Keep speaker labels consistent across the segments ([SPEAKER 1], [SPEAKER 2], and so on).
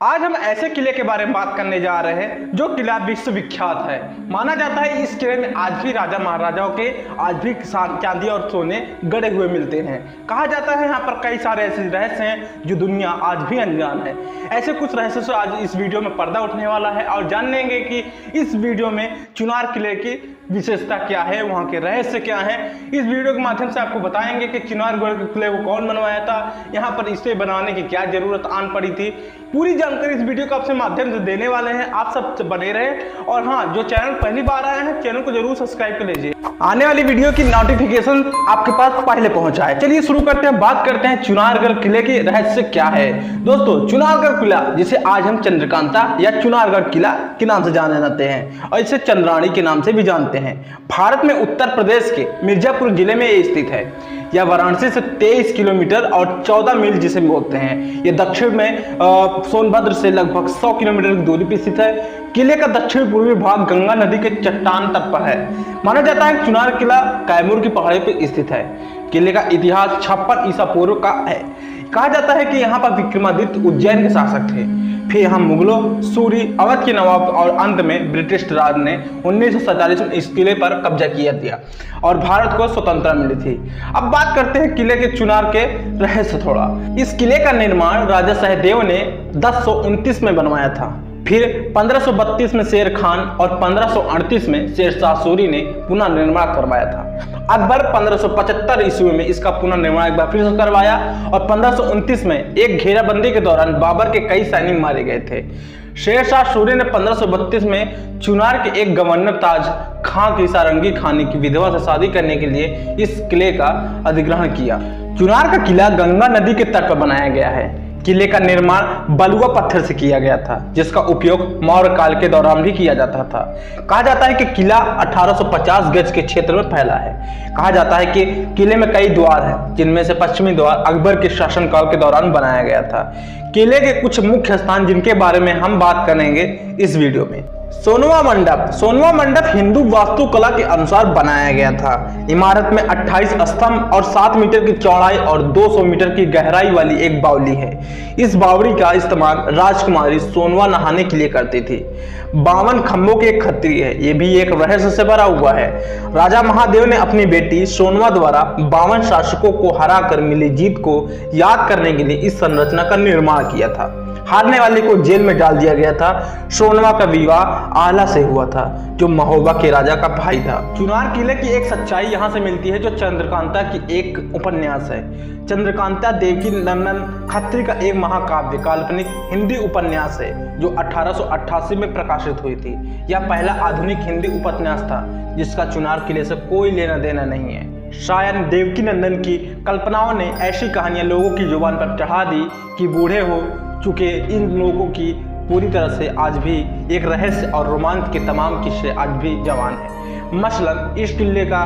[SPEAKER 1] आज हम ऐसे किले के बारे में बात करने जा रहे हैं जो किला विश्वविख्यात है। माना जाता है इस किले में आज भी राजा महाराजाओं के आज भी चांदी और सोने गड़े हुए मिलते हैं। कहा जाता है यहाँ पर कई सारे ऐसे रहस्य हैं जो दुनिया आज भी अनजान है। ऐसे कुछ रहस्य से आज इस वीडियो में पर्दा उठने वाला है और जान लेंगे कि इस वीडियो में चुनार किले की विशेषता क्या है, वहाँ के रहस्य क्या है। इस वीडियो के माध्यम से आपको बताएंगे कि चिनारगढ़ के किले को कौन बनवाया था, यहाँ पर इसे बनाने की क्या जरूरत आन पड़ी थी। पूरी जानकारी इस वीडियो को आपसे माध्यम से देने वाले हैं। आप सब बने रहें और हाँ, जो चैनल पहली बार आए हैं चैनल को जरूर सब्सक्राइब कर लीजिए, आने वाली वीडियो की नोटिफिकेशन आपके पास पहले पहुंचाए। चलिए शुरू करते हैं, बात करते हैं चुनारगढ़ किले के रहस्य क्या है। दोस्तों, चुनारगढ़ किला जिसे आज हम चंद्रकांता या चुनारगढ़ किला के नाम से जाने जाते हैं और इसे चंद्राणी के नाम से भी जानते हैं, भारत में उत्तर प्रदेश के मिर्जापुर जिले में ये स्थित है। यह वाराणसी से 23 किलोमीटर और 14 मील जिसे बोलते हैं। यह दक्षिण में सोनभद्र से लगभग 100 किलोमीटर की दूरी पर स्थित है। किले का दक्षिण पूर्वी भाग गंगा नदी के चट्टान तट पर है। माना जाता है चुनार किला कैमूर की पहाड़ी पर स्थित है। किले का इतिहास 56 ईसा पूर्व का है। कहा जाता है कि यहाँ पर विक्रमादित्य उज्जैन के शासक थे, फिर यहाँ मुगलों, सूरी, अवध के नवाब और अंत में ब्रिटिश राज ने 1947 में इस किले पर कब्जा किया दिया और भारत को स्वतंत्रता मिली थी। अब बात करते हैं किले के चुनार के रहस्य थोड़ा। इस किले का निर्माण राजा सहदेव ने 1029 में बनवाया था। फिर 1532 में शेर खान और 1538 में शेरशाह सूरी ने पुनर्निर्माण करवाया था। अकबर 1575 ईस्वी में इसका पुनर्निर्माण एक बार फिर से करवाया और 1529 में एक घेराबंदी के दौरान बाबर के कई सैनिक मारे गए थे। शेरशाह सूरी ने 1532 में चुनार के एक गवर्नर ताज खां की सारंगी खानी की विधवा से शादी करने के लिए इस किले का अधिग्रहण किया। चुनार का किला गंगा नदी के तट पर बनाया गया है। किले का निर्माण बलुआ पत्थर से किया गया था, जिसका उपयोग मौर्य काल के दौरान भी किया जाता था। कहा जाता है कि किला 1850 गज के क्षेत्र में फैला है। कहा जाता है कि किले में कई द्वार हैं, जिनमें से पश्चिमी द्वार अकबर के शासनकाल के दौरान बनाया गया था। किले के कुछ मुख्य स्थान जिनके बारे में हम बात करेंगे इस वीडियो में। सोनवा मंडप। सोनवा मंडप हिंदू वास्तुकला के अनुसार बनाया गया था। इमारत में 28 स्तंभ और 7 मीटर की चौड़ाई और 200 मीटर की गहराई वाली एक बावली है। इस बावड़ी का इस्तेमाल राजकुमारी सोनवा नहाने के लिए करती थी। 52 खंभों के एक खत्ती है, ये भी एक रहस्य से भरा हुआ है। राजा महादेव ने अपनी बेटी सोनवा द्वारा 52 शासकों को हराकर मिली जीत को याद करने के लिए इस संरचना का निर्माण किया था। हारने वाले को जेल में डाल दिया गया था। सोनवा का विवाह आला से हुआ था, जो महोबा के राजा का भाई था। चुनार किले की एक सच्चाई यहाँ से मिलती है, जो चंद्रकांता की एक उपन्यास है। चंद्रकांता देवकी नंदन खत्री का एक महाकाव्य काल्पनिक हिंदी उपन्यास है, जो 1888 में प्रकाशित हुई थी। यह पहला आधुनिक हिंदी उपन्यास था जिसका चुनार किले से कोई लेना देना नहीं है। शायद देवकी नंदन की कल्पनाओं ने ऐसी कहानियां लोगों की जुबान पर चढ़ा दी कि बूढ़े हो चुके इन लोगों की पूरी तरह से आज भी एक रहस्य और रोमांच के तमाम किस्से आज भी जवान है। मसलन इस किले का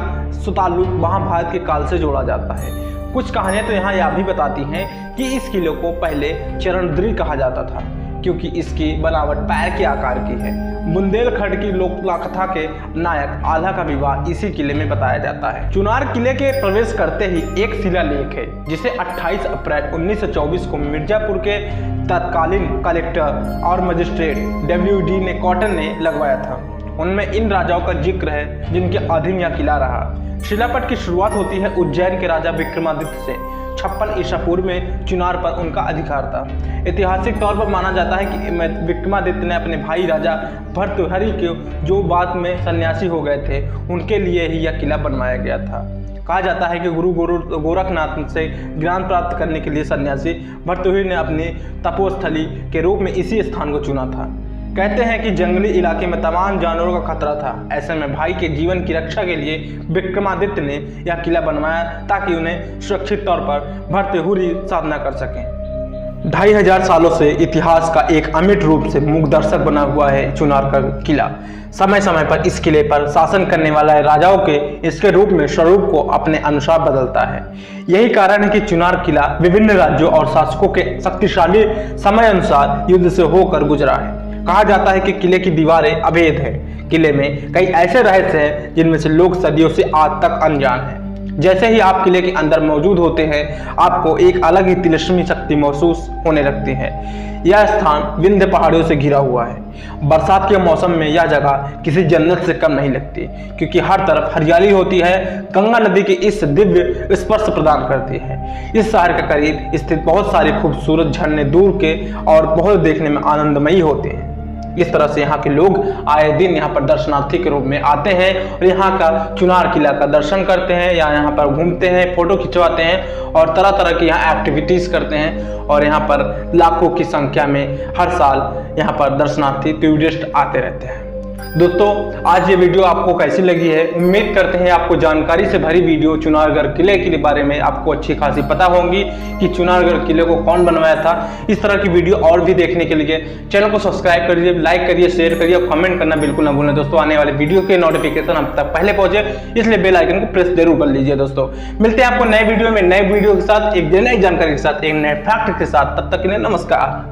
[SPEAKER 1] ताल्लुक महाभारत के काल से जोड़ा जाता है। कुछ कहानियां तो यहाँ यह भी बताती हैं कि इस किले को पहले चरणद्री कहा जाता था, क्योंकि इसकी बनावट पैर के आकार की है। बुंदेलखंड की लोक कथा के नायक आल्हा का विवाह इसी किले में बताया जाता है। चुनार किले के प्रवेश करते ही एक शिलालेख है, जिसे 28 अप्रैल 1924 को मिर्जापुर के तत्कालीन कलेक्टर और मजिस्ट्रेट WD ने कॉटन ने लगवाया था। उनमें इन राजाओं का जिक्र है जिनके अधीन यह किला रहा। शिलापट की शुरुआत होती है उज्जैन के राजा विक्रमादित्य से। 56 ईसा पूर्व में चुनार पर उनका अधिकार था। ऐतिहासिक तौर पर माना जाता है कि विक्रमादित्य ने अपने भाई राजा भर्तृहरि के, जो बाद में सन्यासी हो गए थे, उनके लिए ही यह किला बनवाया गया था। कहा जाता है कि गुरु गोरखनाथ से ज्ञान प्राप्त करने के लिए सन्यासी भर्तृहरि ने अपनी तपोस्थली के रूप में इसी स्थान को चुना था। कहते हैं कि जंगली इलाके में तमाम जानवरों का खतरा था। ऐसे में भाई के जीवन की रक्षा के लिए विक्रमादित्य ने यह किला बनवाया, ताकि उन्हें सुरक्षित तौर पर भर्तृहरि साधना कर सकें। 2500 सालों से इतिहास का एक अमिट रूप से मूक दर्शक बना हुआ है चुनारगढ़ किला। समय समय पर इस किले पर शासन करने वाला राजाओं के इसके रूप में स्वरूप को अपने अनुसार बदलता है। यही कारण है कि चुनार किला विभिन्न राज्यों और शासकों के शक्तिशाली समय अनुसार युद्ध से होकर गुजरा है। कहा जाता है कि किले की दीवारें अभेद है। किले में कई ऐसे रहस्य हैं जिनमें से लोग सदियों से आज तक अनजान हैं। जैसे ही आप किले के अंदर मौजूद होते हैं, आपको एक अलग ही तिलस्मी शक्ति महसूस होने लगती है। यह स्थान विंध्य पहाड़ियों से घिरा हुआ है। बरसात के मौसम में यह जगह किसी जन्नत से कम नहीं लगती, क्योंकि हर तरफ हरियाली होती है। गंगा नदी की इस दिव्य स्पर्श प्रदान करती है। इस शहर के करीब स्थित बहुत सारे खूबसूरत झरने दूर के और बहुत देखने में आनंदमयी होते हैं। इस तरह से यहाँ के लोग आए दिन यहाँ पर दर्शनार्थी के रूप में आते हैं और यहाँ का चुनार किला का दर्शन करते हैं, या यहाँ पर घूमते हैं, फोटो खिंचवाते हैं और तरह तरह की यहाँ एक्टिविटीज करते हैं। और यहाँ पर लाखों की संख्या में हर साल यहाँ पर दर्शनार्थी टूरिस्ट आते रहते हैं। दोस्तों, आज ये वीडियो आपको कैसी लगी है? उम्मीद करते हैं आपको जानकारी से भरी वीडियो चुनारगढ़ किले के बारे में आपको अच्छी खासी पता होगी कि चुनारगढ़ किले को कौन बनवाया था। इस तरह की वीडियो और भी देखने के लिए चैनल को सब्सक्राइब करिए, लाइक करिए, शेयर करिए और कमेंट करना बिल्कुल ना भूलें। दोस्तों, आने वाले वीडियो के नोटिफिकेशन अब तक पहले पहुंचे, इसलिए बेल आइकन को प्रेस जरूर कर लीजिए। दोस्तों, मिलते हैं आपको नए वीडियो में, नए वीडियो के साथ, एक नई जानकारी के साथ, एक नए फैक्ट के साथ। तब तक के लिए नमस्कार।